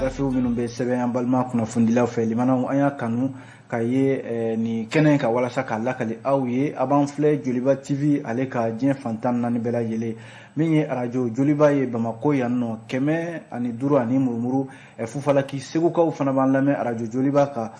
gafew minnu bɛ sɛbɛn an balima kunnafonidilaw fɛ limanaw an y'a kanu ka ye ni kɛnɛ ka walasa k'a lakali aw ye a b'an filɛ Joliba TV ale ka diɲɛ fantan naani bɛɛ lajɛlen min ye arajo Joliba ye Bamako yan nɔ 105 ani murumuru Fufalaki segukaw fana b'an lamɛn arajo Joliba ka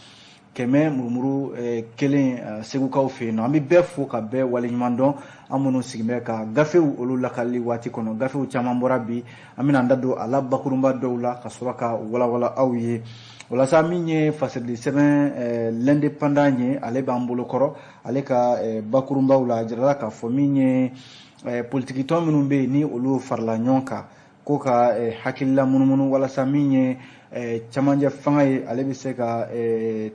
100 murumuru kelen segukaw fɛ yen nɔ an bɛ bɛɛ fo ka bɛɛ waleɲuman dɔn an minnu sigilen bɛ ka gafew olu lakali waati kɔnɔ gafew caman bɔra bi an bɛna an da don a la bakurunba dɔw la ka sɔrɔ ka walawala aw ye walasa min ye fasɛrɛli sɛbɛn l'indépendant ye ale b'an bolo kɔrɔ ale ka bakurunbaw la a jirala k'a fɔ min ye politiki tɔn minnu bɛ yen ni olu farala ɲɔgɔn kan ko ka hakilila munumunu walasa min ye cɛmancɛ fanga ye ale bɛ se ka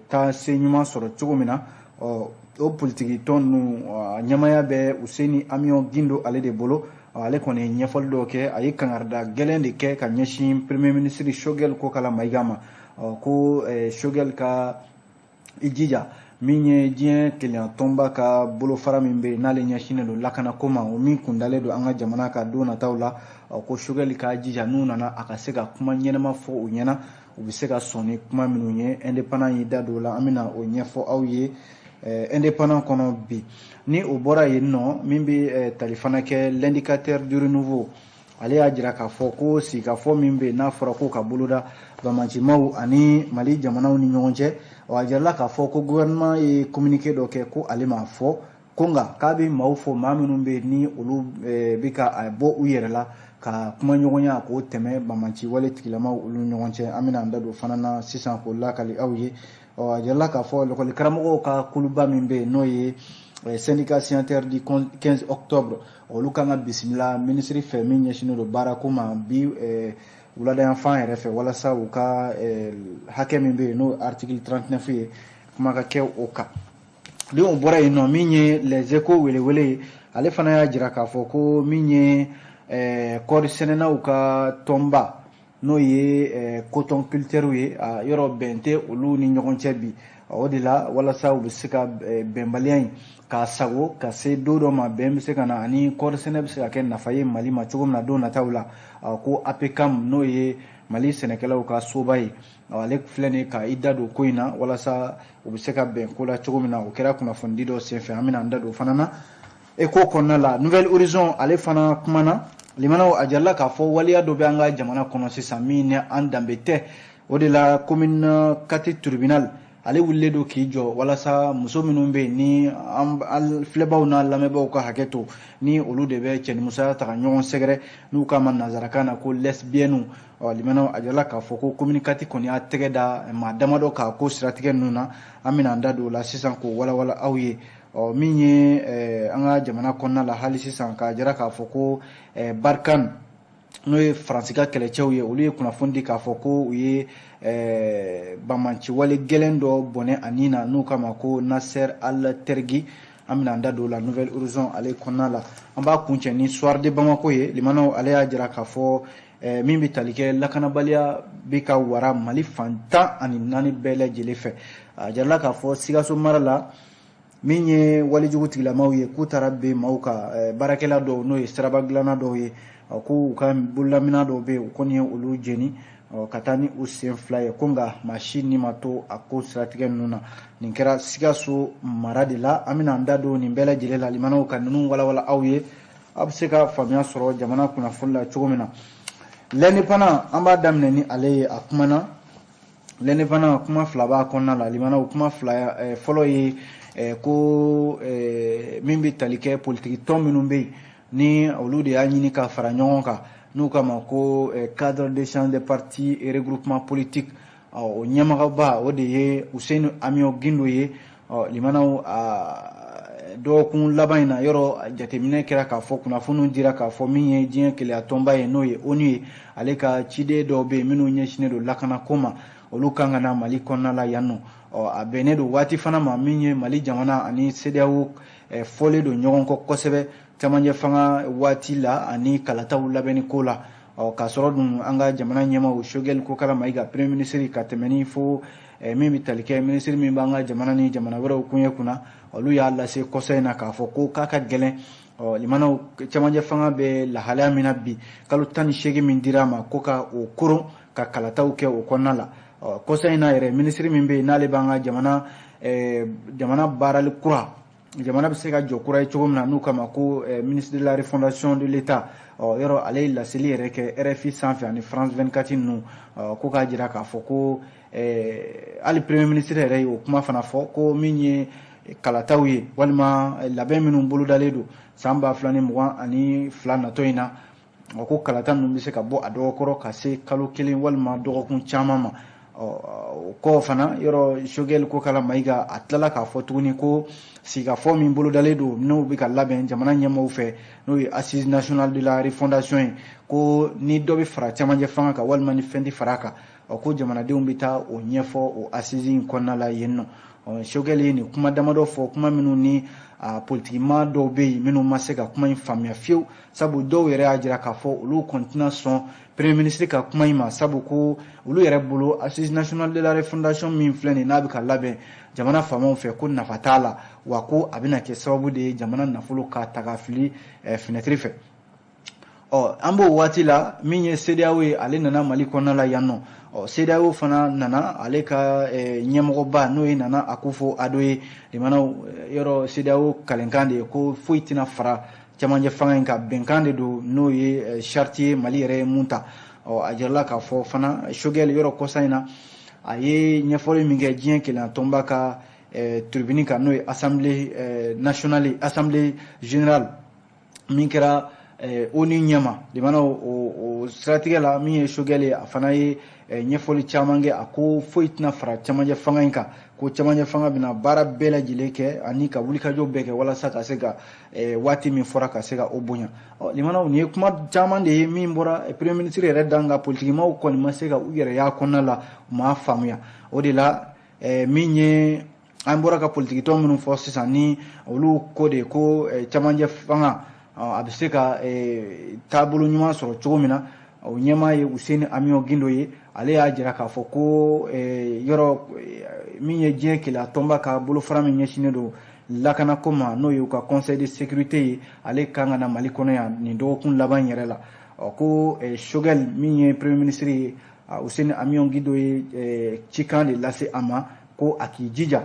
taa se ɲuman sɔrɔ cogo min na o politiki tɔn ninnu ɲɛmaya bɛ Useni Amion Gindo ale de bolo ale kɔni ye ɲɛfɔli dɔw kɛ a ye kangarida gɛlɛn de kɛ ka ɲɛsin premier ministre Choguel Kokala Mayiga ma ko Choguel ka i jija min ye diɲɛ keleya tɔnba ka bolofara min bɛ yen n'ale ɲɛsinnen don lakanako ma o min kundalen don an ka jamana ka don nataw la ko Choguel ka jija n'u nana a ka se ka kuma ɲɛnama fɔ u ɲɛna u bɛ se ka sɔn ni kuma minnu ye indépendant y'i da don o la an bɛna o ɲɛfɔ aw ye indépendant kɔnɔ bi ni o bɔra yen nɔ min bɛ tali fana kɛ l'indicateur du renouveau ale y'a jira k'a fɔ ko sigikafɔ min bɛ yen n'a fɔra ko ka boloda bamancimaw ani Mali jamanaw ni ɲɔgɔn cɛ a jirala k'a fɔ ko gouvernement ye communiqué dɔ kɛ ko ale m'a fɔ ko nka k'a bɛ maaw fɔ maa minnu bɛ yen ni olu bɛ ka bɔ u yɛrɛ la ka kuma ɲɔgɔnya k'o tɛmɛ bamanci wale tigilamaw olu ɲɔgɔn cɛ an bɛna an da don fana na sisan k'o lakali aw ye a jirala k'a fɔ lakɔli karamɔgɔw ka kuluba min bɛ yen n'o ye syndicat signataire du 15 octobre olu kan ka bisimila ministre fɛ min ɲɛsinnen don baarako ma bi wuladayanfan yɛrɛ fɛ walasa u ka hakɛ min bɛ yen n'o article 39 ye kuma ka kɛ o kan ni o bɔra yen nɔ min ye les échos welewele ye ale fana y'a jira k'a fɔ ko min ye kɔɔri sɛnɛnaw ka tɔnba n'o ye coton culture ye yɔrɔ bɛn tɛ olu ni ɲɔgɔn cɛ bi o de la walasa u bɛ se ka bɛnbaliya in k'a sago ka se don dɔ ma bɛn bɛ se ka na ani kɔɔri sɛnɛ bɛ se ka kɛ nafa ye Mali ma cogo min na don nataw la ko APCAM n'o ye Mali sɛnɛkɛlaw ka soba ye ale filɛ nin ka i da don ko in na walasa u bɛ se ka bɛn ko la cogo min na o kɛra kunnafonidi dɔ senfɛ an bɛna an da don fana na ECHO kɔnɔna la Nouvelle Horizon ale fana kumana limanaw a jarala k'a fɔ waliya dɔ bɛ an ka jamana kɔnɔ sisan min ni an danbe tɛ o de la commune 4 tribunal ale wulilen don k'i jɔ walasa muso minnu bɛ yen ni an filɛbaw n'a lamɛnbaw ka hakɛ to ni olu de bɛ cɛnimusoya ta ka ɲɔgɔn sɛgɛrɛ n'u k'a ma nanzarakan na ko lesbiennes limanaw a jarala k'a fɔ ko commune 4 kɔni y'a tɛgɛ da maa damadɔ k'a ko siratigɛ ninnu na an bɛna an da don o la sisan k'o walawala aw ye min ye an ka jamana kɔnɔna la hali sisan k'a jira k'a fɔ ko Barkan n'o ye Faransi ka kɛlɛcɛw ye olu ye kunnafoni di k'a fɔ ko u ye bamanci wale gɛlɛn dɔ bɔnɛ a nin na n'u k'a ma ko Nasser Al-Tergi an bɛna an da don o la Nouvelle Horizon ale kɔnɔna la an b'a kuncɛ ni Soir de Bamako ye limanaw ale y'a jira k'a fɔ min bɛ tali kɛ lakanabaliya bɛ ka wara Mali fan 14 bɛɛ lajɛlen fɛ a jarala k'a fɔ Sikaso mara la min ye walijugu tigilamaw ye k'u taara ben maaw ka baarakɛla dɔw n'o ye siraba dilanna dɔw ye ko u ka bololamina dɔw bɛ yen u kɔni ye olu jeni ka taa ni u sen fila ye ko nka maa si ni ma to a ko siratigɛ ninnu na nin kɛra Sikaso mara de la an bɛna an da don nin bɛɛ lajɛlen la limanaw ka ninnu walawala aw ye aw bɛ se ka faamuya sɔrɔ jamana kunnafoni la cogo min na l'indépendant an b'a daminɛ ni ale ye a kumana l'indépendant kuma fila b'a kɔnɔna la limanaw kuma fila fɔlɔ ye ko min bɛ tali kɛ politiki tɔn minnu bɛ yen ni olu de y'a ɲini ka fara ɲɔgɔn kan n'u k'a ma ko cadre d'échange des partis et regroupement politique o ɲɛmɔgɔba o de ye Useni Amion Gindo ye limanaw dɔgɔkun laban in na yɔrɔ jateminɛ kɛra k'a fɔ kunnafoniw dira k'a fɔ min ye diɲɛ keleya tɔnba ye n'o ye ONU ye ale ka ciden dɔw bɛ yen minnu ɲɛsinnen don lakanako ma olu kan ka na Mali kɔnɔna la yan nɔ a bɛnnen don waati fana ma min ye Mali jamana ani CEDEAO fɔlen don ɲɔgɔn kɔ kosɛbɛ cɛmancɛ fanga waati la ani kalataw labɛnni ko la k'a sɔrɔ dun an ka jamana ɲɛmaaw Choguel Kokala Mayiga premier ministre ka tɛmɛ ni fo min bɛ tali kɛ ministre min b'an ka jamana ni jamana wɛrɛw kunɲɛ kunna olu y'a lase kɔsɔ in na k'a fɔ ko k'a ka gɛlɛn limanaw cɛmancɛ fanga bɛ lahalaya min na bi kalo 18 min dira a ma ko ka o koron ka kalataw kɛ o kɔnɔna la kɔsa in na yɛrɛ ministre min bɛ yen n'ale b'an ka jamana baarali kura jamana bɛ se ka jɔ kura ye cogo min na n'u kama ko ministre de la refondation de l'État yɔrɔ ale ye laseli yɛrɛ kɛ RFI sanfɛ ani France 24 ninnu ko k'a jira k'a fɔ ko hali premier ministre yɛrɛ ye o kuma fana fɔ ko min ye kalataw ye walima labɛn minnu bolodalen don san 2022 natɔ in na ko kalata ninnu bɛ se ka bɔ a dɔgɔkɔrɔ ka se kalo 1 walima dɔgɔkun caman ma o kɔ fana yɔrɔ Choguel ko kala Mayiga a tilala k'a fɔ tuguni ko sigikafɔ min bolodalen don n'o bɛ ka labɛn jamana ɲɛmaaw fɛ n'o ye assise nationale de la refondation ye ko ni dɔ bɛ fara cɛmancɛ fanga kan walima ni fɛn tɛ fara a kan ko jamanadenw bɛ taa o ɲɛfɔ o assise in kɔnɔna la yen nɔ Choguel ye nin kuma damadɔ fɔ kuma minnu ni politikima dɔw bɛ yen minnu ma se ka kuma in faamuya fiyewu sabu dɔw yɛrɛ y'a jira k'a fɔ olu kɔni tɛna sɔn premier ministre ka kuma in ma sabu ko olu yɛrɛ bolo assise nationale de la refondation min filɛ nin n'a bɛ ka labɛn jamana faamaw fɛ ko nafa t'a la wa ko a bɛna kɛ sababu de ye jamana nafolo ka ta ka fili fenêtre fɛ an b'o waati la min ye CEDEAO ye ale nana Mali kɔnɔna la yan nɔ CEDEAO fana nana ale ka ɲɛmɔgɔba n'o ye Nana Akufo-Addo ye limana yɔrɔ CEDEAO kalenkan de ye ko foyi tɛna fara cɛmancɛ fanga in ka bɛnkan de don n'o ye charte ye Mali yɛrɛ ye mun ta a jirala k'a fɔ fana Choguel yɔrɔ kɔsa in na a ye ɲɛfɔli min kɛ diɲɛ kelen tɔnba ka tribune kan n'o ye assemblée nationale assemblée générale min kɛra ONU ɲɛma limana o siratigɛ la min ye Choguel ye a fana ye ɲɛfɔli caman kɛ a ko foyi tɛna fara cɛmancɛ fanga in kan ko cɛmancɛ fanga bɛna baara bɛɛ lajɛlen kɛ ani ka wulikajɔ bɛɛ kɛ walasa ka se ka waati min fɔra ka se ka o bonya limana nin ye kuma caman de ye min bɔra premier ministre yɛrɛ dan ka politikimaw kɔni ma se ka u yɛrɛ y'a kɔnɔna la u m'a faamuya o de la min ye an bɔra ka politikitɔ minnu fɔ sisan ni olu ko de ko cɛmancɛ fanga a bɛ se ka taabolo ɲuman sɔrɔ cogo min na o ɲɛmaa ye Useni Amion Gindo ye ale y'a jira k'a fɔ ko yɔrɔ min ye diɲɛ kelen tɔnba ka bolofara min ɲɛsinnen don lakanako ma n'o ye u ka conseil de sécurité ye ale kan ka na Mali kɔnɔ yan nin dɔgɔkun laban yɛrɛ la ko Choguel min ye premier ministre ye Useni Amion Gindo ye cikan de lase a ma ko a k'i jija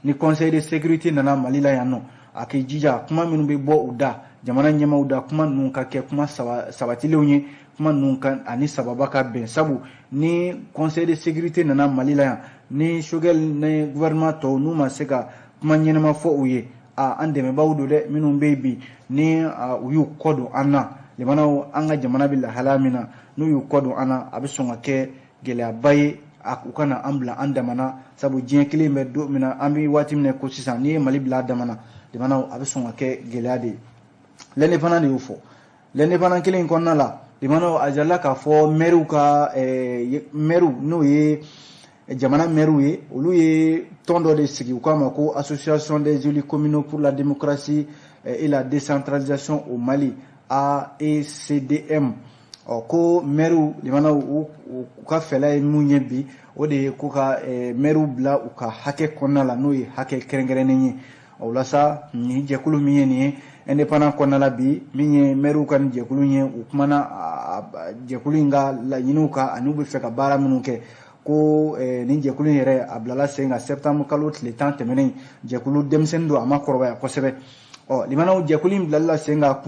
ni conseil de sécurité nana Mali la yan nɔ a k'i jija kuma minnu bɛ bɔ u da jamana ɲɛmaaw da kuma ninnu ka kɛ kuma sabatilenw ye kuma ninnu kan ani sababa ka bɛn sabu ni conseil de sécurité nana Mali la yan ni Choguel ni gouvernement tɔw n'u ma se ka kuma ɲɛnama fɔ u ye an dɛmɛbaaw don dɛ minnu bɛ yen bi ni u y'u kɔ don an na limanaw an ka jamana bɛ lahalaya min na n'u y'u kɔ don an na a bɛ sɔn ka kɛ gɛlɛyaba ye u kana an bila an damana sabu diɲɛ kelen bɛ don min na an bɛ waati min na ko sisan n'i ye Mali bila a damana limanaw a bɛ sɔn ka kɛ gɛlɛya de ye l'indépendant de y'o fɔ l'indépendant kelen in kɔnɔna la limanaw a jirala k'a fɔ maires ka maires n'o ye jamana maires ye olu ye tɔn dɔ de sigi u k'a ma ko association des élus communaux pour la démocratie et la décentralisation au Mali AECDM ko maires limanaw u ka fɛla ye mun ye bi o de ye ko ka maires bila u ka hakɛ kɔnɔna la n'o ye hakɛ kɛrɛnkɛrɛnnen ye o la sa nin jɛkulu min ye nin ye indépendant kɔnɔna la bi min ye maires ka nin jɛkulu ye u kumana jɛkulu in ka laɲiniw kan ani u bɛ fɛ ka baara minnu kɛ ko nin jɛkulu in yɛrɛ a bilala sen kan septembre kalo tile 10 tɛmɛnen jɛkulu denmisɛnnin don a ma kɔrɔbaya kosɛbɛ limanaw jɛkulu in bilala sen kan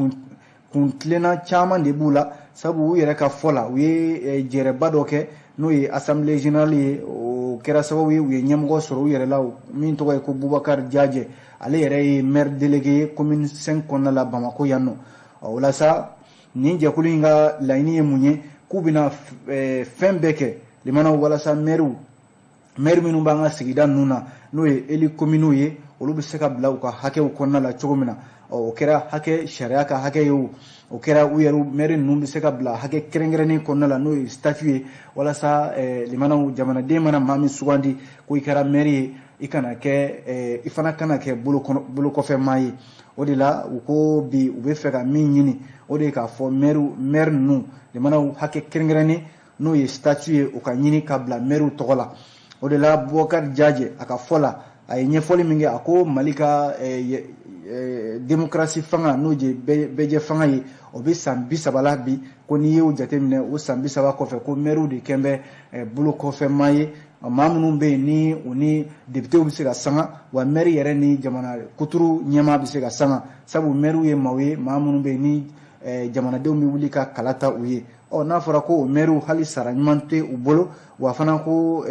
kun tilenna caman de b'u la sabu u yɛrɛ ka fɔ la u ye jɛrɛba dɔ kɛ n'o ye assemblée générale ye o kɛra sababu ye u ye ɲɛmɔgɔ sɔrɔ u yɛrɛ la min tɔgɔ ye ko Boubacar Diadje ale yɛrɛ ye maire délégué ye commune 5 kɔnɔna la Bamako yan nɔ o la sa nin jɛkulu in ka laɲini ye mun ye k'u bɛna fɛn bɛɛ kɛ limanaw walasa maire minnu b'an ka sigida ninnu na n'o ye élu communaux ye olu bɛ se ka bila u ka hakɛw kɔnɔna la cogo min na o kɛra hakɛ sariya ka hakɛ ye o kɛra u yɛrɛ maire ninnu bɛ se ka bila hakɛ kɛrɛnkɛrɛnnen kɔnɔna la n'o ye statut ye walasa limanaw jamanaden mana maa min sugandi ko i kɛra maire ye i fana kana kɛ bolokɔfɛ maa ye o de la u ko bi u bɛ fɛ ka min ɲini o de ye k'a fɔ maire ninnu limanaw hakɛ kɛrɛnkɛrɛnnen n'o ye statut ye o ka ɲini ka bila maire tɔgɔ la o de la Boubacar Diadje a ka fɔ la a ye ɲɛfɔli min kɛ a ko Mali ka démocratie fanga n'o ye bɛɛjɛ fanga ye o bɛ san 30 la bi ko n'i y'o jateminɛ o san 30 kɔfɛ ko maire de kɛn bɛ bolo kɔfɛ maa ye maa minnu bɛ yen ni o ni député bɛ se ka sanga wa maire yɛrɛ ni jamana kuturu ɲɛmaa bɛ se ka sanga sabu maire ye maaw ye maa minnu bɛ yen ni jamanadenw bɛ wuli ka kala ta u ye n'a fɔra ko o maire hali sara ɲuman tɛ u bolo wa fana ko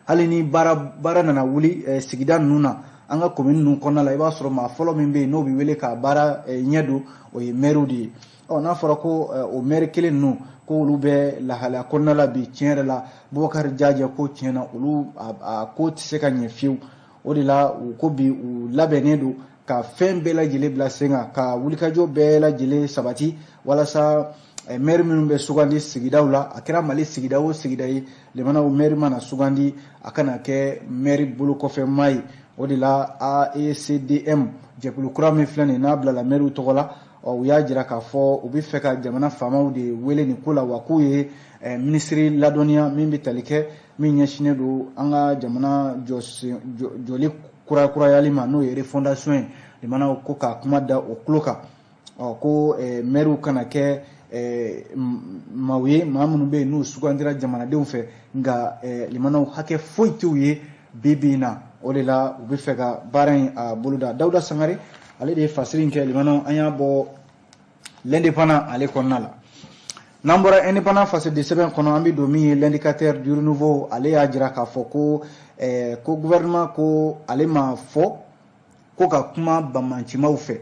hali ni baara nana wuli sigida ninnu na an ka commune ninnu kɔnɔna la i b'a sɔrɔ maa fɔlɔ min bɛ yen n'o bɛ wele ka baara ɲɛ don o ye maire de ye n'a fɔra ko o maire kelen ninnu ko olu bɛ lahalaya kɔnɔna la bi tiɲɛ yɛrɛ la Bubakari Jajɛ ko tiɲɛ na olu a ko tɛ se ka ɲɛ fiyewu o de la u ko bi u labɛnnen don ka fɛn bɛɛ lajɛlen bila sen kan ka wulikajɔ bɛɛ lajɛlen sabati walasa maire minnu bɛ sugandi sigidaw la a kɛra Mali sigida o sigida ye lemana o maire mana sugandi a kana kɛ maire bolo kɔfɛ maa ye o de la AECDM jɛkulu kura min filɛ nin n'a bilala maire tɔgɔ la u y'a jira k'a fɔ u bɛ fɛ ka jamana faamaw de wele nin ko la wa k'u ye minisiri ladɔnniya min bɛ tali kɛ min ɲɛsinnen don an ka jamana jɔli kurakurayali ma n'o ye refondation ye lemana ko ka kuma da o tulo kan ko maire kana kɛ maaw ye maa minnu bɛ yen n'u sugandira jamanadenw fɛ nka limanaw hakɛ foyi t'u ye bi na o de la u bɛ fɛ ka baara in a boloda Dawuda Sangare ale de ye fasiri in kɛ limanaw an y'a bɔ l'indépendant ale kɔnɔna la n'an bɔra indépendant fasidi sɛbɛn kɔnɔ an bɛ don min ye l'indicateur du renouveau ale y'a jira k'a fɔ ko gouvernement ko ale ma fɔ ko ka kuma bamancimaw fɛ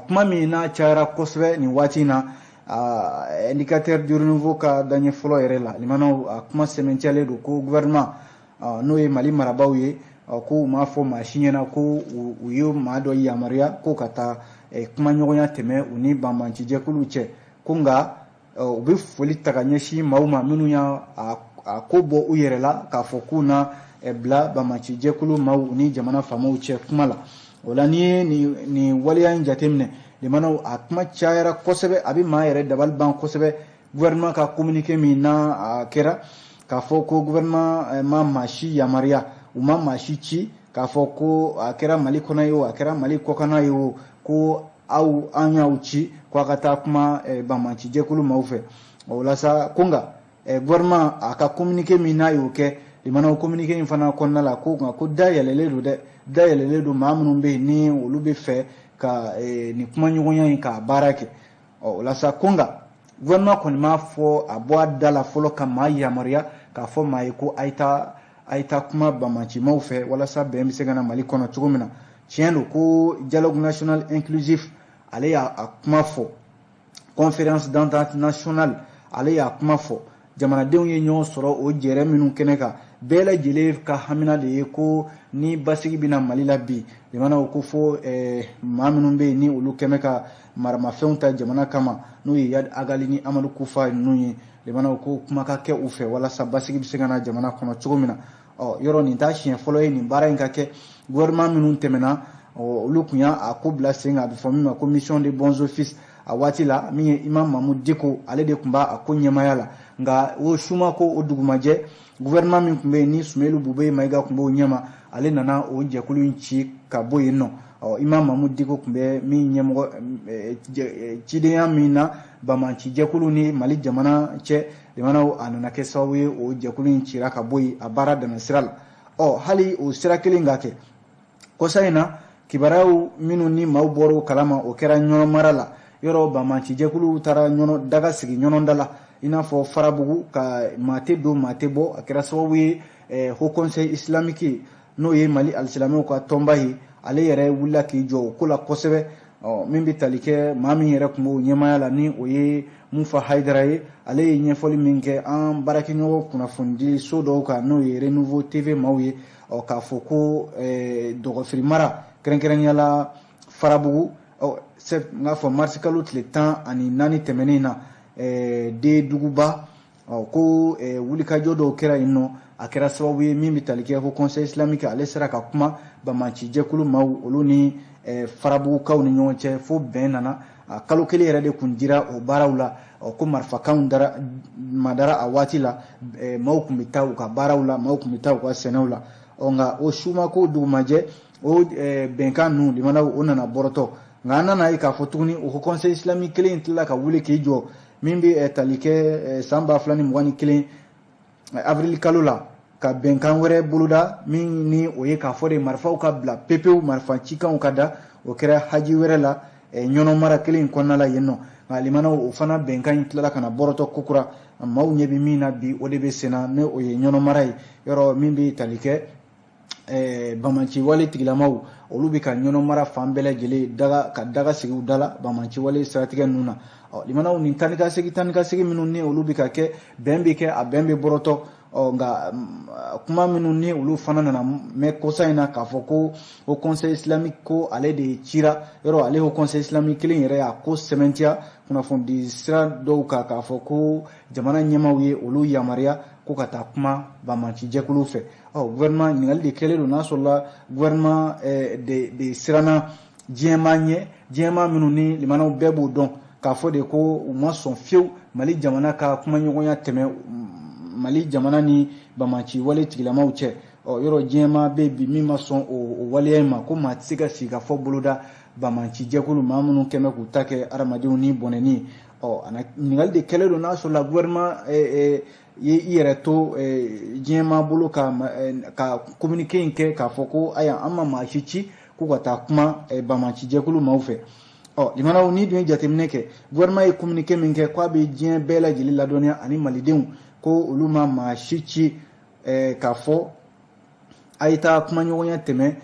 kuma min n'a cayara kosɛbɛ nin waati in na indicateur du renouveau ka daɲɛ fɔlɔ yɛrɛ la limanaw a kuma sɛbɛntiyalen don ko gouvernement n'o ye Mali marabaaw ye ko u m'a fɔ maa si ɲɛna ko u ye maa dɔ yamaruya ko ka taa kuma ɲɔgɔnya tɛmɛ u ni banbanci jɛkuluw cɛ ko nka u bɛ foli ta ka ɲɛsin maaw ma minnu y'a ko bɔ u yɛrɛ la k'a fɔ k'u na bila banbanci jɛkulu maaw ni jamana faamaw cɛ kuma la o la n'i ye nin waleya in jateminɛ limanaw a kuma cayara kosɛbɛ a bɛ maa yɛrɛ dabali ban kosɛbɛ gouvernement ka communiqué min n'a kɛra k'a fɔ ko gouvernement ma maa si yamaruya u ma maa si ci k'a fɔ ko a kɛra Mali kɔnɔ ye o a kɛra Mali kɔkanna ye o ko an y'aw ci ko a ka taa kuma banbanci jɛkulu maaw fɛ o la sa ko nka gouvernement a ka communiqué min n'a y'o kɛ limanaw communiqué in fana kɔnɔna la ko nka ko dayɛlɛlen don dɛ dayɛlɛlen don maa minnu bɛ yen ni olu bɛ fɛ ka nin kuma ɲɔgɔnya in k'a baara kɛ o la sa ko nka gouvernement kɔni m'a fɔ a bɔ a da la fɔlɔ ka maa yamaruya k'a fɔ maa ye ko a ye taa kuma bamancimaw fɛ walasa bɛn bɛ se ka na Mali kɔnɔ cogo min na tiɲɛ don ko dialogue national inclusif ale y'a kuma fɔ conférence d'entente nationale ale y'a kuma fɔ jamanadenw ye ɲɔgɔn sɔrɔ o jɛrɛ minnu kɛnɛ kan bɛɛ lajɛlen ka hamina de ye ko ni basigi bɛna Mali la bi limanaw ko fɔ maa minnu bɛ yen ni olu kɛmɛ ka maramafɛnw ta jamana kama n'o ye Yad Agali ni Amadu Kufa ninnu ye limanaw ko kuma ka kɛ u fɛ walasa basigi bɛ se ka na jamana kɔnɔ cogo min na yɔrɔ nin t'a siɲɛ fɔlɔ ye nin baara in ka kɛ gouvernement minnu tɛmɛna olu tun y'a ko bila sen kan a bɛ fɔ min ma ko mission de bons offices a waati la min ye Imam Mamudu Diko ale de tun b'a ko ɲɛmaya la nka o suma ko o dugumajɛ gouvernement min tun bɛ yen ni Sumailu Bube Mayiga tun b'o ɲɛma ale nana o jɛkulu in ci ka bɔ yen nɔ Imam Mamudu Diko tun bɛ min ɲɛmɔgɔ cidenya min na banbanci jɛkulu ni Mali jamana cɛ limanaw a nana kɛ sababu ye o jɛkulu in cira ka bɔ yen a baara danna sira la hali o sira kelen ka kɛ kɔsa in na kibaruyaw minnu ni maaw bɔra o kalama o kɛra ɲɔnɔ mara la yɔrɔ banbanci jɛkuluw taara daga sigi ɲɔnɔnda la i n'a fɔ Farabugu ka maa tɛ don maa tɛ bɔ a kɛra sababu ye Haut Conseil islamique n'o ye Mali alisilamɛw ka tɔnba ye ale yɛrɛ wulila k'i jɔ o ko la kosɛbɛ min bɛ tali kɛ maa min yɛrɛ tun b'o ɲɛmaya la ni o ye Mufa Haidara ye ale ye ɲɛfɔli min kɛ an baarakɛɲɔgɔn kunnafoni so dɔw kan n'o ye Renouveau TV maaw ye k'a fɔ ko dɔgɔfiri mara kɛrɛnkɛrɛnnenya la Farabugu n k'a fɔ marisi kalo tile 14 tɛmɛnen na Deduguba ko wulikajɔ dɔw kɛra yen nɔ a kɛra sababu ye min bɛ tali kɛ Haut Conseil islamique ale sera ka kuma banbanci jɛkulu maaw olu ni Farabugukaw ni ɲɔgɔn cɛ fo bɛn nana kalo kelen yɛrɛ de kun dira o baaraw la ko marifakanw madara a waati la maaw tun bɛ taa u ka baaraw la maaw tun bɛ taa u ka sɛnɛw la nka o suma ko dugumajɛ o bɛnkan ninnu limanaw o nana bɔrɔtɔ nga nana ka fo tuguni o conseil islamique kelen tilla ka wuli ki jo min bi talike samba flani mugani kelen avril kalola ka benkan wɛrɛ boloda min ni o ye k'a fɔ de marifaw ka bila pepewu marifa cikanw ka da o kɛra haji wɛrɛ la ɲɔnɔ mara kelen kɔnɔna la yen nɔ nka limanaw o fana bɛnkan in tilala ka na bɔrɔtɔ kokura maaw ɲɛ bɛ min na bi o de bɛ senna ne o ye ɲɔnɔ mara ye yɔrɔ min bɛ tali kɛ bamaciwale tigilamaw olu bɛ ka ɲɔnɔ mara fan bɛɛ lajɛlen ka daga sigi u da la bamaciwale siratigɛ ninnu na limanaw nin tani ka segin minnu ni olu bɛ ka kɛ bɛn bɛ kɛ a bɛn bɛ bɔrɔtɔ nka kuma minnu ni olu fana nana mɛn kosa in na k'a fɔ ko o conseil islamique ko ale de cira yɔrɔ ale o conseil islamique kelen yɛrɛ y'a ko sɛbɛntiya kunnafoni sira dɔw kan k'a fɔ ko jamana ɲɛmaaw ye olu yamaruya ko ka taa kuma bamaci jɛkulu fɛ gouvernement ɲininkali de kɛlen don n'a sɔrɔla gouvernement de siranna diɲɛmaa ɲɛ diɲɛmaa minnu ni limanaw bɛɛ b'o dɔn k'a fɔ de ko u ma sɔn fiyewu mali jamana ka kumaɲɔgɔnya tɛmɛ mali jamana ni bamaci wale tigilamaw cɛ yɔrɔ diɲɛmaa bɛ bi min ma sɔn o waleya in ma ko maa tɛ se ka sigi ka fɔ boloda bamaci jɛkulu maa minnu kɛmɛ k'u ta kɛ adamadenw ni bɔnɛni ɲininkali de kɛlen don n'a sɔrɔla gouvernement ye i yɛrɛ to diɲɛmaa bolo ka communiqué in kɛ k'a fɔ ko aya an ma maa si ci k'u ka taa kuma bamaci jɛkulu maaw fɛ limanaw ni dun ye jateminɛ kɛ gouvernement ye communiqué min kɛ k'a bɛ diɲɛ bɛɛ lajɛlen ladɔnniya ani malidenw ko olu ma maa si ci k'a fɔ a ye taa kumaɲɔgɔnya tɛmɛ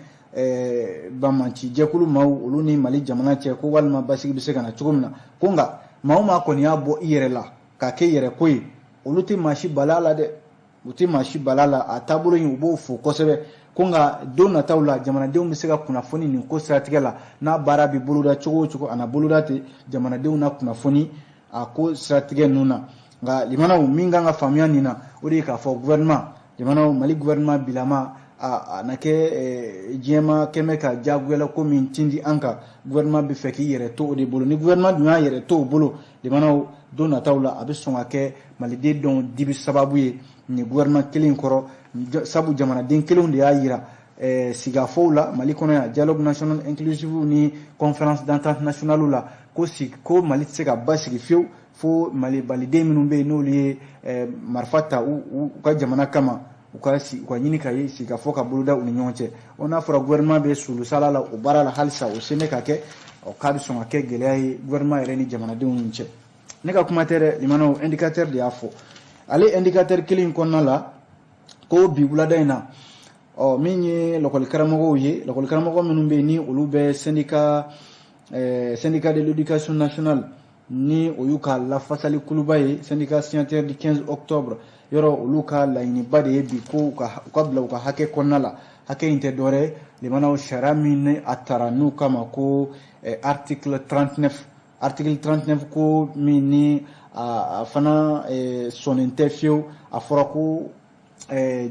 bamaci jɛkulu maaw olu ni mali jamana cɛ ko walima basigi bɛ se ka na cogo min na ko nka maa o maa kɔni y'a bɔ i yɛrɛ la k'a kɛ yɛrɛ ko ye olu tɛ maa si bala la dɛ u tɛ maa si bala la a taabolo in u b'o fo kosɛbɛ ko nka don nataw la jamanadenw bɛ se ka kunnafoni nin ko siratigɛ la n'a baara bɛ boloda cogo o cogo a na boloda ten jamanadenw na kunnafoni a ko siratigɛ ninnu na nka limanaw min kan ka faamuya nin na o de ye k'a fɔ gouvernement limanaw mali gouvernement bilama a na kɛ diɲɛma kɛmɛ ka diyagoyala ko min tindi an kan gouvernement bɛ fɛ k'i yɛrɛ to o de bolo ni gouvernement dun y'a yɛrɛ to o bolo limanaw don nataw la a bɛ sɔn ka kɛ maliden dɔw dibi sababu ye nin gouvernement kelen kɔrɔ sabu jamanaden kelenw de y'a yira sigafɔw la mali kɔnɔ yan dialogue national inclusive ni conférence d'entente nationale la ko mali tɛ se ka basigi fiyewu fo maliden minnu bɛ yen n'olu ye marifa ta u ka jamana kama u ka ɲini ka ye sigafɔ ka boloda u ni ɲɔgɔn cɛ n'a fɔra gouvernement bɛ sulusala la o baara la halisa o se ne ka kɛ k'a bɛ sɔn ka kɛ gɛlɛya ye gouvernement yɛrɛ ni jamanadenw ni cɛ ne ka kuma tɛ dɛ limanaw indicateur de y'a fɔ ale indicateur kelen kɔnɔna la ko bi wulada in na min ye lakɔli karamɔgɔw ye lakɔli karamɔgɔ minnu bɛ yen ni olu bɛ syndicat de l'éducation nationale ni o y'u ka lafasali kuluba ye syndicat signataire du 15 octobre yɔrɔ olu ka laɲiniba de ye bi ko u ka bila u ka hakɛ kɔnɔna la hakɛ in tɛ dɔwɛrɛ limanaw sariya min ni a tara n'u kama ko article 39 ko min ni a fana sɔnnen tɛ fiyewu a fɔra ko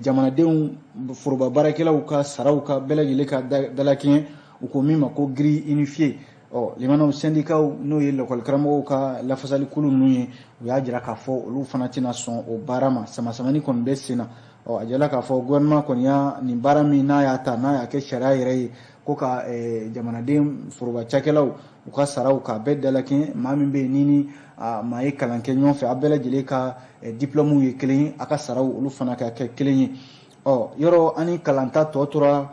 jamanadenw foroba baarakɛlaw ka saraw ka bɛɛ lajɛlen ka dalakiɲɛ u ko min ma ko grille unifiée limanaw syndicat n'o ye lakɔli karamɔgɔw ka lafasali kulu ninnu ye u y'a jira k'a fɔ olu fana tɛna sɔn o baara ma samasamani kɔni bɛ sen na a jira k'a fɔ gouvernement kɔni y'a nin baara min n'a y'a ta n'a y'a kɛ sariya yɛrɛ ye ko ka jamanaden foroba cakɛlaw u ka saraw ka bɛɛ dalakiɲɛ maa min bɛ yen ni maa ye kalan kɛ ɲɔgɔn fɛ a bɛɛ lajɛlen ka diplôme ye kelen ye a ka saraw olu fana ka kɛ kelen ye yɔrɔ ani kalanta tɔ tora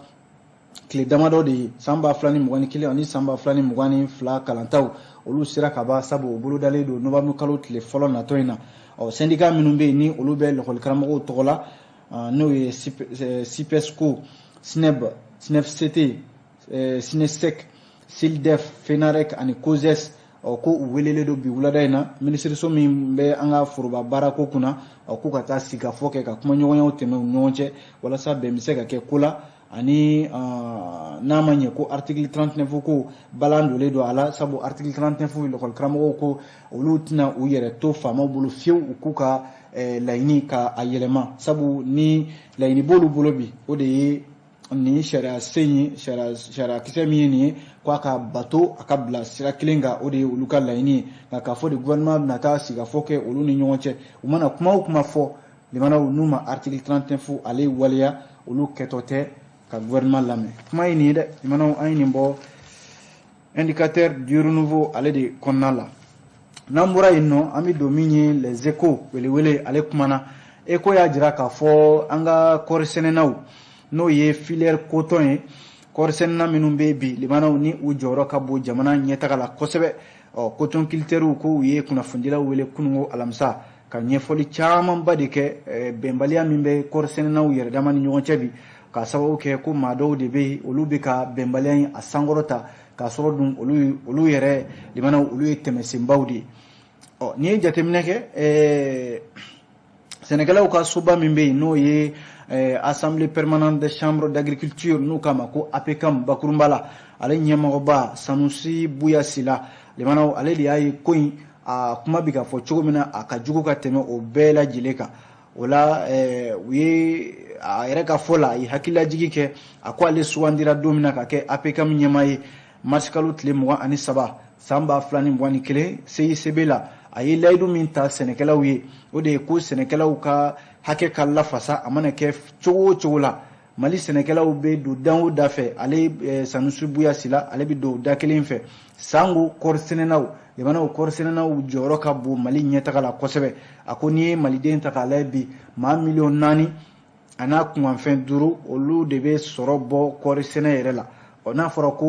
tile damadɔ de ye san 2021 ani san 2022 kalantaw olu sera ka ban sabu o bolodalen don novembre kalo tile fɔlɔ natɔ in na syndicat minnu bɛ yen ni olu bɛ lakɔli karamɔgɔw tɔgɔ la n'o ye sipesco sneb snefct sinesec sildef fenarec ani coses ko u welelen don bi wulada in na minisiriso min bɛ an ka foroba baarako kunna k'u ka taa sigikafɔ kɛ ka kumaɲɔgɔnyaw tɛmɛ u ɲɔgɔn cɛ walasa bɛn bɛ se ka kɛ ko la ani n'a ma ɲɛ ko article 39 ko balan dolen don a la sabu article 39 lakɔli karamɔgɔw ko olu tɛna u yɛrɛ to faamaw bolo fiyewu u k'u ka laɲini ka a yɛlɛma sabu ni laɲini b'olu bolo bi o de ye nin sariya sen ye sariya kisɛ min ye nin ye k'a ka bato a ka bila sira kelen kan o de ye olu ka laɲini ye nka k'a fɔ de gouvernement bɛna taa sigikafɔ kɛ olu ni ɲɔgɔn cɛ u mana kuma o kuma fɔ limanaw n'u ma article 39 ale waleya olu kɛtɔ tɛ ka gouvernement lamɛn kuma ye nin ye dɛ limanaw an ye nin bɔ indicateur du renouveau ale de kɔnɔna la n'an bɔra yen nɔ an bɛ don min ye les échos welewele ale kumana écho y'a jira k'a fɔ an ka kɔɔrisɛnɛnaw n'o ye filière coton ye kɔɔrisɛnɛna minnu bɛ bi limanaw ni u jɔyɔrɔ ka bon jamana ɲɛtaga la kosɛbɛ coton culteurs ko u ye kunnafonidilaw wele kununko alamisa ka ɲɛfɔli camanba de kɛ bɛnbaliya min bɛ kɔɔrisɛnɛnaw yɛrɛ dama ni ɲɔgɔn cɛ bi ka sababu kɛ ko maa dɔw de bɛ yen olu bɛ ka bɛnbaliya in a sankɔrɔta k'a sɔrɔ dun olu yɛrɛ limanaw olu ye tɛmɛsenbaw de ye n'i ye jateminɛ kɛ sɛnɛkɛlaw ka soba min bɛ yen n'o ye assemblée permanente des chambres d'agriculture n'u k'a ma ko APCAM bakurunba la ale ɲɛmɔgɔba Sanusi Buya Sila limanaw ale de y'a ye ko in a kuma bɛ ka fɔ cogo min na a ka jugu ka tɛmɛ o bɛɛ lajɛlen kan o la u ye a yɛrɛ ka fɔ la a ye hakililajigi kɛ a ko ale sugandira don min na ka kɛ APCAM ɲɛmaa ye mars kalo tile 23 san 2021 CICB la a ye layidu min ta sɛnɛkɛlaw ye o de ye ko sɛnɛkɛlaw ka hakɛ ka lafasa a mana kɛ cogo o cogo la Mali sɛnɛkɛlaw bɛ don dan o da fɛ ale Sanusi Buya Sila ale bɛ don da kelen fɛ sango kɔɔrisɛnɛnaw jamanaw kɔɔrisɛnɛnaw jɔyɔrɔ ka bon Mali ɲɛtaga la kosɛbɛ a ko n'i ye maliden ta k'a lajɛ bi maa 4,000,000 a n'a kunkanfɛn 5 olu de bɛ sɔrɔ bɔ kɔɔrisɛnɛ yɛrɛ la n'a fɔra ko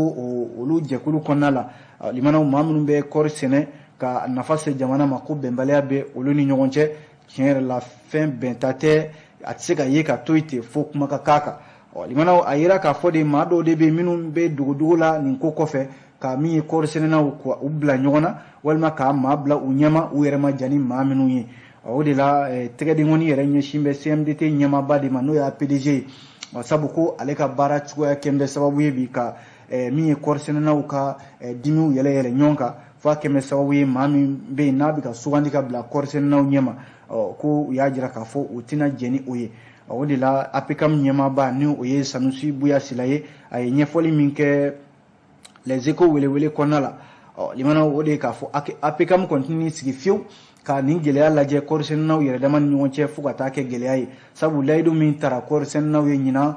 olu jɛkulu kɔnɔna la limanaw maa minnu bɛ kɔɔri sɛnɛ ka nafa se jamana ma ko bɛnbaliya bɛ olu ni ɲɔgɔn cɛ tiɲɛ yɛrɛ la fɛn bɛnta tɛ a tɛ se ka ye ka to yen ten fo kuma ka k'a kan limanaw a yira k'a fɔ de maa dɔw de bɛ minnu bɛ dogodogo la nin ko kɔfɛ ka min ye kɔɔrisɛnɛnaw k'u bila ɲɔgɔn na walima k'a maa bila u ɲɛma u yɛrɛ ma jan ni maa minnu ye o de la tɛgɛdenkɔni yɛrɛ ɲɛsin bɛ CMDT ɲɛmaaba de ma n'o y'a PDG ye sabu ko ale ka baara cogoya kɛn bɛ sababu ye bi ka min ye kɔɔrisɛnɛnaw ka dimiw yɛlɛ ɲɔgɔn kan fo a kɛn bɛ sababu ye maa min bɛ yen n'a bɛ ka sugandi ka bila kɔɔrisɛnɛnaw ɲɛma ko u y'a jira k'a fɔ u tɛna jɛn ni o ye o de la APCAM ɲɛmaaba ni o ye Sanusi Buya Sila ye a ye ɲɛfɔli min kɛ les échos welewele kɔnɔna la limanaw o de ye k'a fɔ APCAM kɔni tɛna sigi fiyewu ka nin gɛlɛya lajɛ kɔɔrisɛnɛnaw yɛrɛ dama ni ɲɔgɔn cɛ fo ka taa kɛ gɛlɛya ye sabu layidu min tara kɔɔrisɛnɛnaw ye ɲina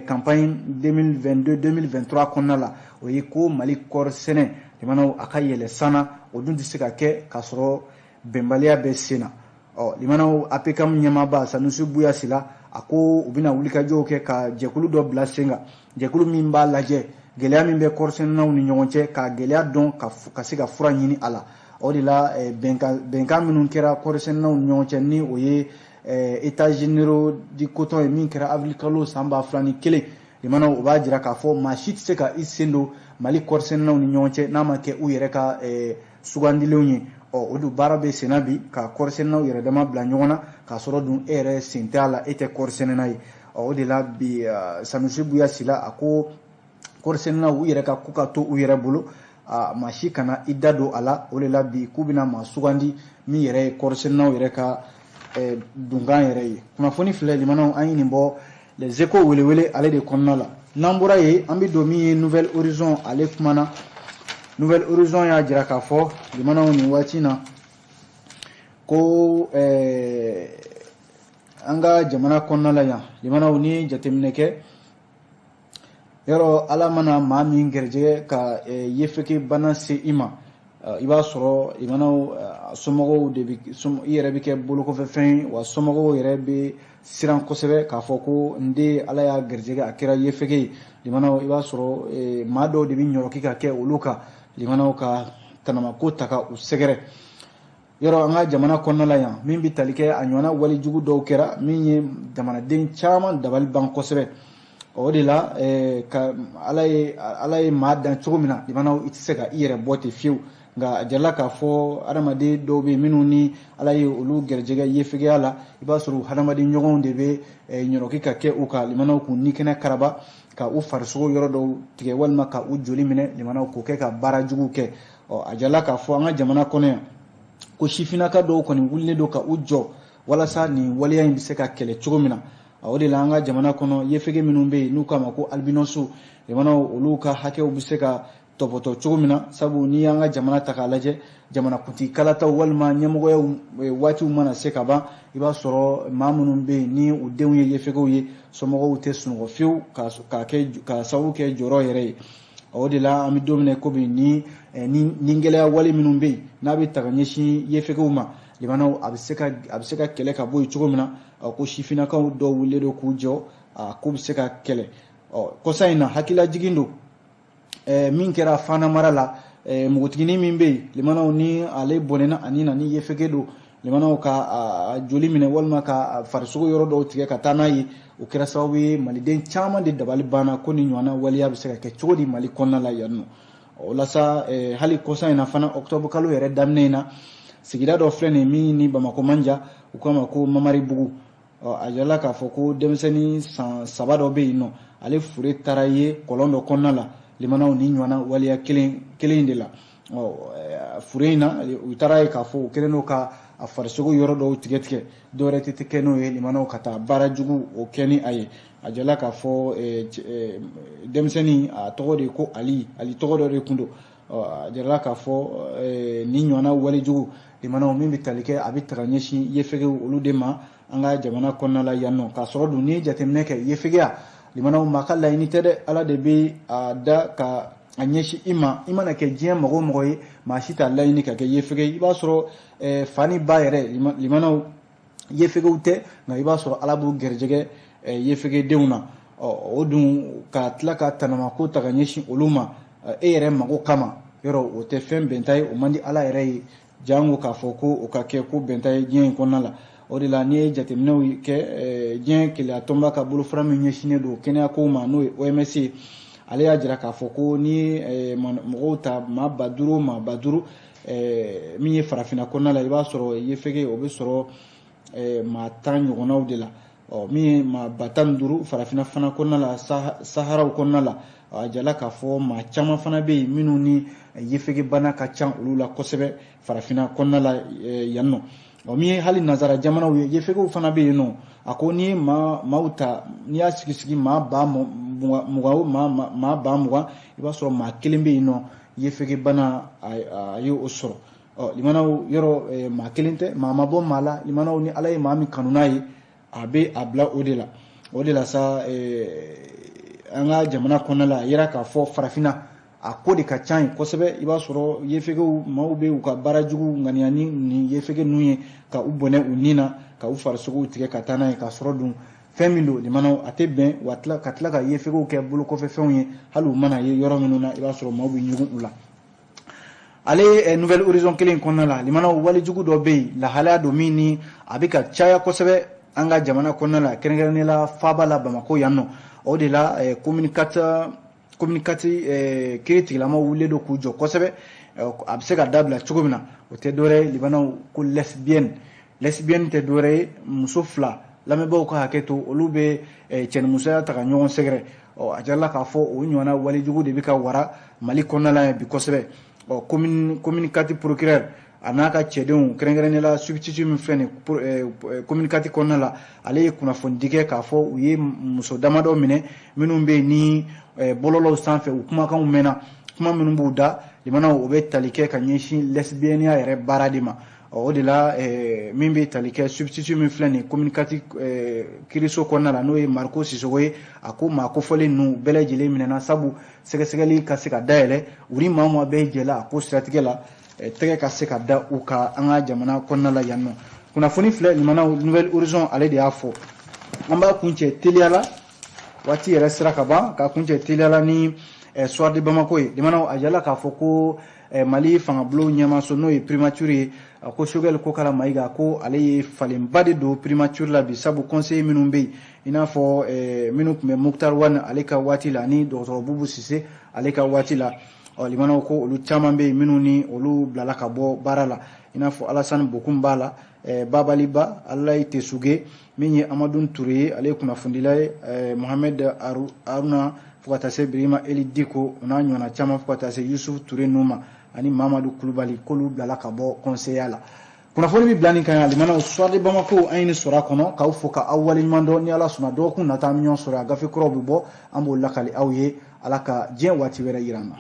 campagne 2022-2023 kɔnɔna la o ye ko Mali kɔɔrisɛnɛ limanaw a ka yɛlɛ sana o dun tɛ se ka kɛ k'a sɔrɔ bɛnbaliya bɛ sen na limanaw APCAM ɲɛmaaba Sanusi Buya Sila a ko u bɛna wulikajɔw kɛ ka jɛkulu dɔ bila sen kan jɛkulu min b'a lajɛ gɛlɛya min bɛ kɔɔrisɛnɛnaw ni ɲɔgɔn cɛ ka gɛlɛya dɔn ka se ka fura ɲini a la o de la bɛnkan minnu kɛra kɔɔrisɛnɛnaw ni ɲɔgɔn cɛ ni o ye états généraux du coton ye min kɛra avril kalo san 2021 limanaw o b'a jira k'a fɔ maa si tɛ se ka i sen don Mali kɔɔrisɛnɛnaw ni ɲɔgɔn cɛ n'a ma kɛ u yɛrɛ ka sugandilenw ye o dun baara bɛ senna bi ka kɔɔrisɛnɛnaw yɛrɛ dama bila ɲɔgɔn na k'a sɔrɔ dun e yɛrɛ sen tɛ a la e tɛ kɔɔrisɛnɛna ye o de la bi Sanusi Buya Sila a ko kɔɔrisɛnɛnaw u yɛrɛ ka ko ka to u yɛrɛ bolo maa si kana i da don a la o de la bi k'u bɛna maa sugandi min yɛrɛ ye kɔɔrisɛnɛnaw yɛrɛ ka dunkan yɛrɛ ye kunnafoni filɛ limanaw an ye nin bɔ les échos welewele ale de kɔnɔna la n'an bɔra yen an bɛ don min ye Nouvelle Horizon ale kumana Nouvelle Horizon y'a jira k'a fɔ limanaw nin waati na ko an ka jamana kɔnɔna la yan limanaw ni jateminɛ kɛ yɔrɔ ala mana maa min gɛrɛjɛgɛ ka yefeke bana se i ma i b'a sɔrɔ limanaw somɔgɔw de bɛ i yɛrɛ bɛ kɛ bolokɔfɛfɛn ye wa somɔgɔw yɛrɛ bɛ siran kosɛbɛ k'a fɔ ko n den ala y'a gɛrɛjɛgɛ a kɛra yefeke ye limanaw i b'a sɔrɔ maa dɔw de bɛ ɲɔrɔki ka kɛ olu kan limanaw ka tanamako ta ka u sɛgɛrɛ yɔrɔ an ka jamana kɔnɔna la yan min bɛ tali kɛ a ɲɔgɔnna walijugu dɔw kɛra min ye jamanaden caman dabali ban kosɛbɛ o de la ka ala ye maa dan cogo min na limanaw i tɛ se ka i yɛrɛ bɔ ten fiyewu nka a jarala k'a fɔ adamaden dɔw bɛ yen minnu ni ala ye olu gɛrɛjɛgɛ yefegeya la i b'a sɔrɔ hadamaden ɲɔgɔnw de bɛ ɲɔrɔki ka kɛ u kan limanaw k'u ni kɛnɛ karaba ka u farisogo yɔrɔ dɔw tigɛ walima ka u joli minɛ limanaw k'o kɛ ka baara jugu kɛ a jarala k'a fɔ an ka jamana kɔnɔ yan ko sifinnaka dɔw kɔni wulilen don ka u jɔ walasa nin waleya in bɛ se ka kɛlɛ cogo min na o de la an ka jamana kɔnɔ yefege minnu bɛ yen n'u k'a ma ko albinosu limanaw olu ka hakɛw bɛ se ka tɔpɔtɔ cogo min na sabu n'i y'an ka jamana ta k'a lajɛ jamanakuntigi kalataw walima ɲɛmɔgɔya waatiw mana se ka ban i b'a sɔrɔ maa minnu bɛ yen ni u denw ye yefegew ye somɔgɔw tɛ sunɔgɔ fiyewu ka sababu kɛ jɔyɔrɔ yɛrɛ ye o de la an bɛ don min na komi ni gɛlɛya wale minnu bɛ yen n'a bɛ ta ka ɲɛsin yefegew ma limanaw a bɛ se ka kɛlɛ ka bɔ yen cogo min na ko sifinnakaw dɔw wulilen don k'u jɔ k'u bɛ se ka kɛlɛ kɔsa in na hakililajigin don min kɛra Fana mara la npogotiginin min bɛ yen limanaw ni ale bɔnɛna ani na ni yefege don limanaw ka joli minɛ walima ka farisogo yɔrɔ dɔw tigɛ ka taa n'a ye o kɛra sababu ye maliden caman de dabali banna ko ni ɲɔgɔnna waleya bɛ se ka kɛ cogo di Mali kɔnɔna la yan nɔ o la sa hali kɔsa in na fana octobre kalo yɛrɛ daminɛ in na sigida dɔ filɛ nin min ni Bamakɔ man jan u k'a ma ko Mamaribugu a yala k'a fɔ ko denmisɛnnin san 3 dɔ bɛ yen nɔ ale fure taara ye kɔlɔn dɔ kɔnɔna la limanaw ni ɲɔgɔnna waleya kelen de la fure in na u taara ye k'a fɔ u kɛlen don ka a farisogo yɔrɔ dɔw tigɛ dɔwɛrɛ tɛ kɛ n'o ye limanaw ka taa baara jugu o kɛ ni a ye a jala k'a fɔ denmisɛnnin a tɔgɔ de ko Ali tɔgɔ dɔ de tun don a jala k'a fɔ ni ɲɔgɔnna wale jugu limanaw min bɛ tali kɛ a bɛ taga ɲɛsin yefegew olu de ma an ka jamana kɔnɔna la yan nɔ k'a sɔrɔ dun ni jateminɛ kɛ yefegeya limanaw ma ka laɲini tɛ dɛ ala de bɛ a da ka a ɲɛsin i mana kɛ diɲɛ mɔgɔ o mɔgɔ ye maa si t'a laɲini ka kɛ yefege i b'a sɔrɔ fani ba yɛrɛ limanaw yefegew tɛ nka i b'a sɔrɔ ala b'u gɛrɛjɛgɛ yefegedenw na o dun ka tila ka tanamako ta ka ɲɛsin olu ma e yɛrɛ mago kama yɔrɔ o tɛ fɛn bɛnta ye o man di ala yɛrɛ ye jango k'a fɔ ko o ka kɛ ko bɛnta ye diɲɛ in kɔnɔna la o de la n'i ye jateminɛw kɛ diɲɛ keleya tɔnba ka bolofara min ɲɛsinnen don kɛnɛya kow ma n'o ye OMS ye ale y'a jira k'a fɔ ko ni mɔgɔw ta maa 5,000 min ye farafinna kɔnɔna la i b'a sɔrɔ yefege o bɛ sɔrɔ maa 10 ɲɔgɔnnaw de la min ye maa 15,000 farafinna fana kɔnɔna la saharaw kɔnɔna la a jala k'a fɔ maa caman fana bɛ yen minnu ni yefege bana ka ca olu la kosɛbɛ farafinna kɔnɔna la yan nɔ min ye hali nazara jamanaw ye yefegew fana bɛ yen nɔ a ko n'i ye maaw ta n'i y'a sigi maa 20,000 i b'a sɔrɔ maa 1 bɛ yen nɔ yefege bana a ye o sɔrɔ limanaw yɔrɔ maa 1 tɛ maa ma bɔ maa la limanaw ni ala ye maa min kanu n'a ye a bɛ a bila o de la sa an ka jamana kɔnɔna la a yira k'a fɔ farafinna a ko de ka ca yen kosɛbɛ i b'a sɔrɔ yefegew maaw bɛ u ka baara jugu ŋaniya ni yefege ninnu ye ka u bɔnɛ u nin na ka u farisogow tigɛ ka taa n'a ye k'a sɔrɔ dun fɛn min don limanaw a tɛ bɛn wa ka tila ka yefegew kɛ bolokɔfɛfɛnw ye hali u mana ye yɔrɔ minnu na i b'a sɔrɔ maaw bɛ ɲugun u la ale nouvelle horizon kelen kɔnɔna la limanaw wale jugu dɔ bɛ yen lahalaya don min ni a bɛ ka caya kosɛbɛ an ka jamana kɔnɔna la kɛrɛnkɛrɛnnenya la Faba la Bamakɔ yan nɔ o de la communicati kiiritigilamaw wulilen don k'u jɔ kosɛbɛ a bɛ se ka dabila cogo min na o tɛ dɔwɛrɛ ye limanaw ko lesbienne tɛ dɔwɛrɛ ye muso 2 lamɛnbaaw ka hakɛ to olu bɛ cɛnimusoya ta ka ɲɔgɔn sɛgɛrɛ a jarala k'a fɔ o ɲɔgɔnna walejugu de bɛ ka wara Mali kɔnɔna la bi kosɛbɛ communicati procureur a n'a ka cɛdenw kɛrɛnkɛrɛnnenya la substitut min filɛ nin communicati kɔnɔna la ale ye kunnafoni di kɛ k'a fɔ u ye muso damadɔ minɛ minnu bɛ yen ni bɔlɔlɔw sanfɛ u kumakanw mɛnna kuma minnu b'u da limanaw o bɛ tali kɛ ka ɲɛsin lesbienneya yɛrɛ baara de ma o de la min bɛ tali kɛ substitut min filɛ nin communicati kiiriso kɔnɔna la n'o ye Mariko Sisogo ye a ko maa kofɔlen ninnu bɛɛ lajɛlen minɛna sabu sɛgɛsɛgɛli ka se ka dayɛlɛ u ni maa bɛɛ jɛla a ko siratigɛ la tɛgɛ ka se ka da u ka an ka jamana kɔnɔna la yan nɔ kunnafoni filɛ limanaw nouvelle horizon ale de y'a fɔ an b'a kuncɛ teliyala waati yɛrɛ sira ka ban k'a kuncɛ teliyala ni soir de Bamako ye limanaw a jala k'a fɔ ko Mali fangabulon ɲɛmaso n'o ye primature ye a ko Choguel Kokala Mayiga ko ale ye falenba de don primature la bi sabu conseiller minnu bɛ yen i n'a fɔ minnu tun bɛ Muktar Wane ale ka waati la ani dɔgɔtɔrɔ Bubu Sise ale ka waati la limanaw ko olu caman bɛ yen minnu ni olu bilala ka bɔ baara la i n'a fɔ Alassane Bokoum b'a la Babaliba Alayi Tesuge min ye Amadou Touré ye ale ye kunnafondila ye Mohamed Haruna fo ka taa se Birima Eli Diko o n'a ɲɔgɔnna caman fo ka taa se Yusuf Touré ninnu ma ani Mamadou Kulubali k'olu bilala ka bɔ conseiller la kunnafoni bɛ bila nin kan limanaw soir de Bamako an ye nin sɔrɔ a kɔnɔ k'aw fo k'aw waleɲuman dɔn ni ala sɔnna dɔgɔkun nata an bɛ ɲɔgɔn sɔrɔ a gafe kuraw bɛ bɔ an b'o lakali aw ye ala ka diɲɛ waati wɛrɛ yira an na